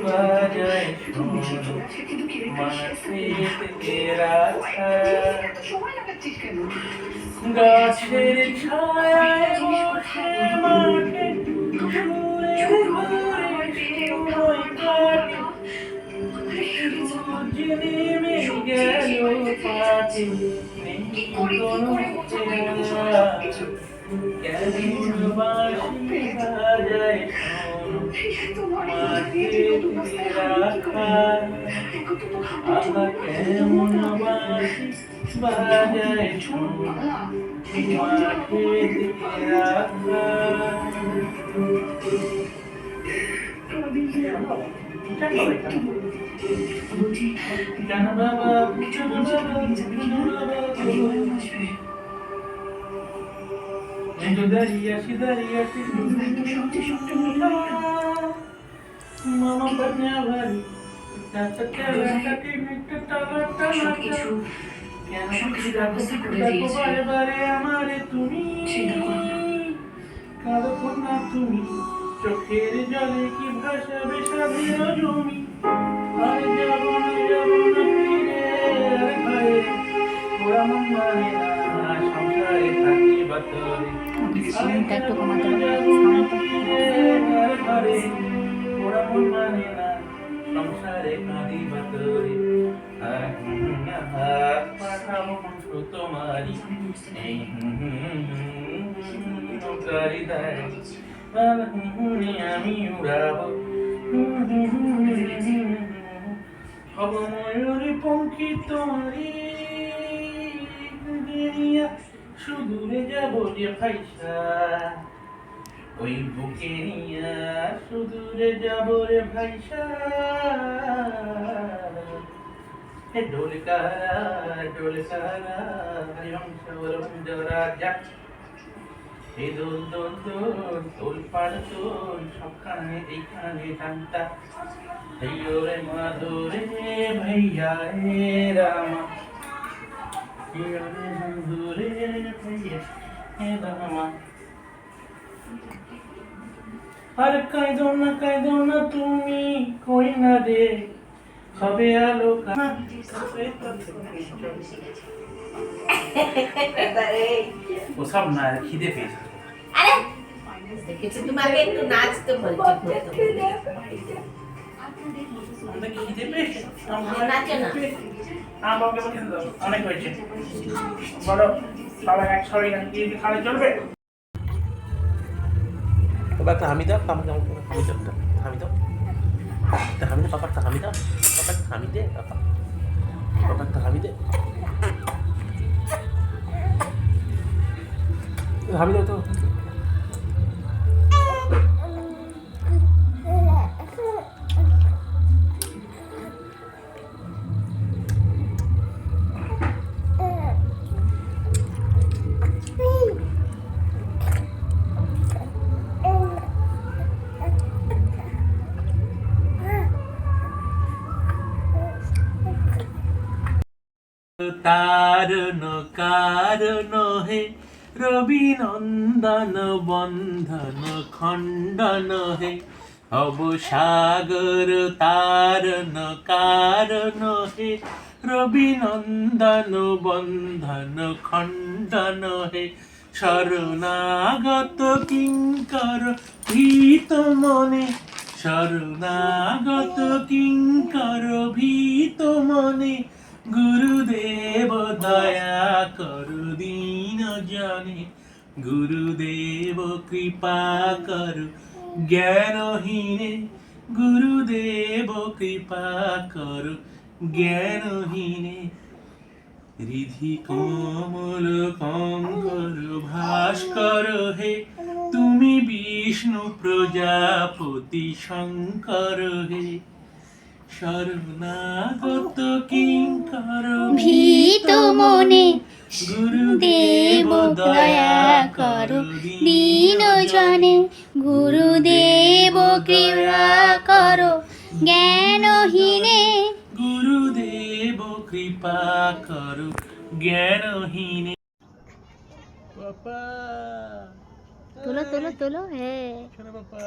বাজায় শোনো মাটিতে রাখা গাছের ছায়ায় বসে মাঠে সুরে সুরে সময় কাটে সূর্য নেমে গেল পাটে নেই কোনো চেনা কেমন বাঁশি বাজায় শোনো মাটিতে রাখা আহা কেমন বাঁশি বাজায় শোনো মাটিতে রাখা জানো বাবা জানো বাবা জানো বাবা দাঁড়িয়ে আসি মামা বাজনা ভারী বারে বারে আমারে তুমি কাঁদো না তুমি চোখের জলে কি ভাসাবে সাবির জমি আর যাব না ফিরে ঘরে ওরা মন মানে না সংসারে থাকি বাতরে সাউন্ডটা একটু কমাতে ঘরে ওরা মন মানে না সংসারে কাঁদি বাতরে হাত পাঠাবো কণ্ঠ তোমারি এই নৌকারি দায় আমি উড়াবো হব ময়ূরী পঙ্খী তোমারি সুদূরে যাব যে ভাইসা ওই বুকে নিয়া সুদূরে যাব রে ভাইসা ঢোলকারা হরিবংশ রাজা এই দোল দোল দোল দোল পাড় দোল সবখানে এইখানে টানটা হইও রে মাধুরে ভাইয়া রে রামা হইও রে মাধুরে ভাইয়া হে রামা আর কাঁদো না তুমি কই না রে হবে আলো ওসব না খিদে পেয়েছে আরে দেখেছি তোমাকে একটু নাচতে বলছি খিদে পেয়েছে নাচো না আমাকে খেতে দাও অনেক হয়েছে বলো সবাই একসঙ্গে গিয়ে খালে চলবে বাবা একটা হামি দাও কাম কাম হামি দাও হামি দাও হামি দে পাপা একটা হামি দাও পাপা একটা হামি দে পাপা পাপা একটা হামি দে হামি দাও তো তারণ কারণ হে রবি নন্দন বন্ধন খণ্ডন হে অবসাগর তারণ কারণ হে রবি নন্দন বন্ধন খণ্ডন হে শরণাগত কিঙ্কর ভীত মনে শরণাগত কিঙ্কর ভীত মনে গুরুদেব দয়া করু দীন জনে গুরুদেব কৃপা করু জ্ঞানহীনে গুরুদেব কৃপা করু জ্ঞানহীনে রিধি কমল কঙ্কর ভাস্কর হে তুমি বিষ্ণু প্রজাপতি শঙ্কর হে শরণাগত কিঙ্কর ভীত মনে গুরুদেব দয়া করো দীন জনে গুরুদেব কৃপা করো জ্ঞানহীনে গুরুদেব কৃপা করো জ্ঞানহীনে বাবা তোলো তোলো তোলো হ্যাঁ বাবা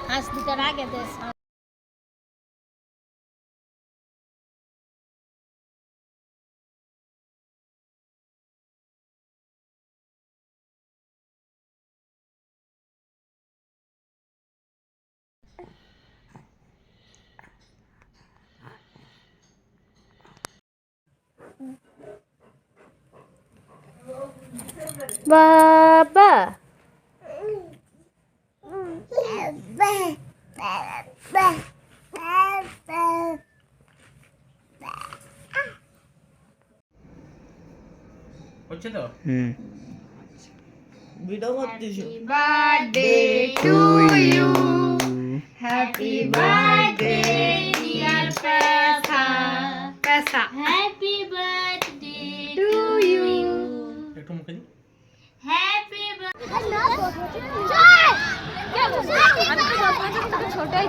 হাঁস দুটার আগে দেশ বাবা হচ্ছে তো ভিডিও করতেছি birthday to you happy birthday dear পেসা হ্যাপি বার্থডে টু ইউ একটু মুখে দি হ্যাপি ছোটই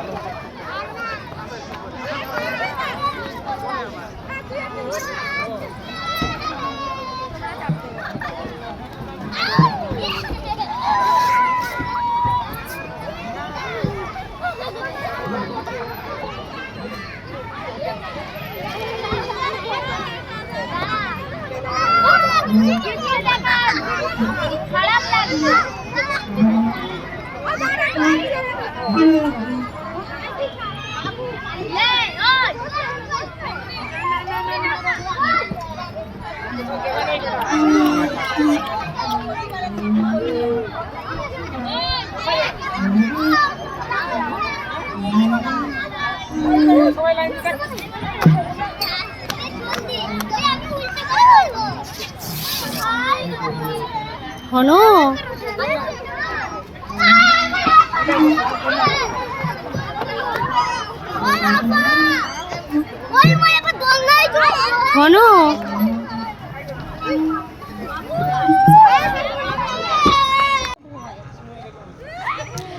খারাপ লাগছে হনো হনো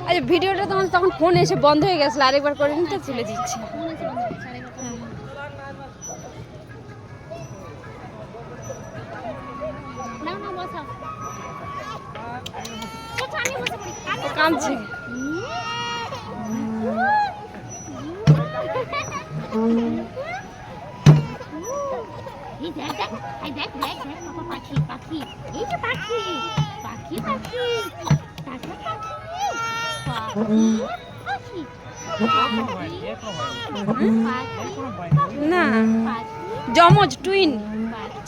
আচ্ছা ভিডিওটা তোমার তখন ফোন এসে বন্ধ হয়ে গেছিল আরেকবার করে নিতে তুলে দিচ্ছি ও কাঁদছে এই দেখ দেখ এই দেখ দেখ দেখ বাবা পাখি পাখি এই যে পাখি পাখি পাখি পাখি পাখি না যমজ টুইন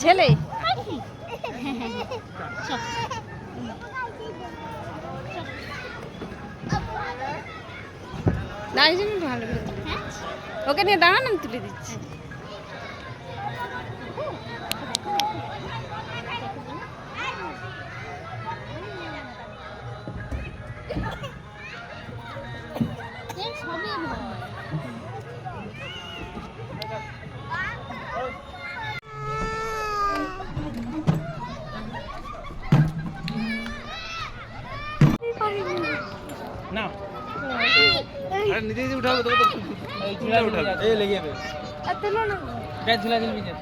ছেলে না এই জন্য ভালো করে তুলে দিচ্ছি। ওকে নিয়ে দাঁড়ান আমি তুলে দিচ্ছি না আরে নিজে নিজে উঠাবে তো এই ঝুলা উঠাবে এই লেগে যাবে এটা ঝুলা দিবি না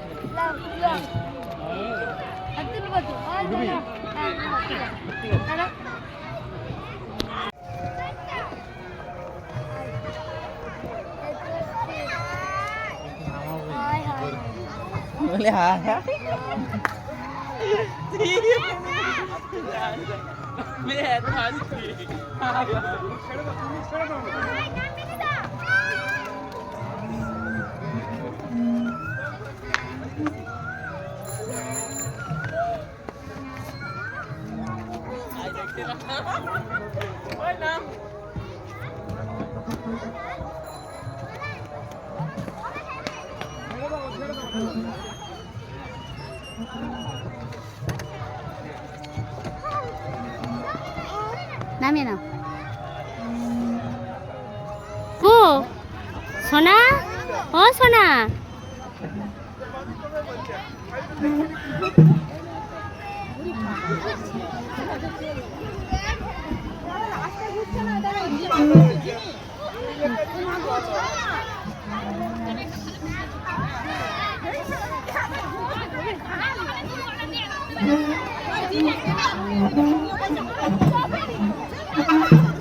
বলে হ্যাঁ হ্যাঁ নামিয়ে নাও ও সোনা ও সোনা Thank you.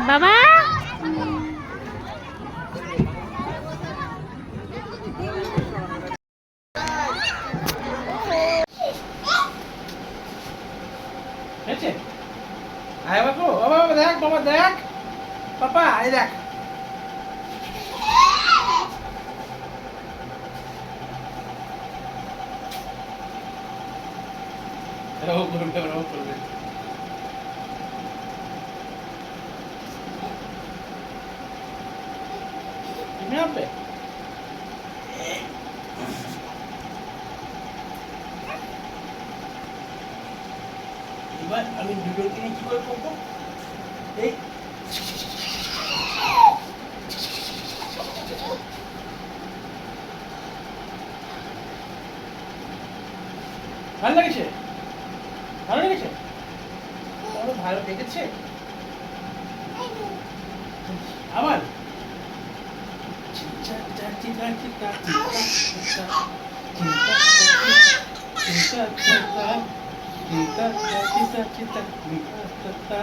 বাবা হয়েছে? আয় বাবু, ও বাবা দেখ, বাবা দেখ, পাপা এই দেখ। ও করবে, ও করবে। তুমি হবে? এবার আমি দুটোকে নিয়ে কি করে করবো? এই ভালো লেগেছে? ভালো লেগেছে? তোমার ভালো লেগেছে? আবার চিন্তা চিন্তা চিন্তা চিন্তা চিন্তা চিন্তা চিন্তা চিন্তা চিন্তা চিন্তা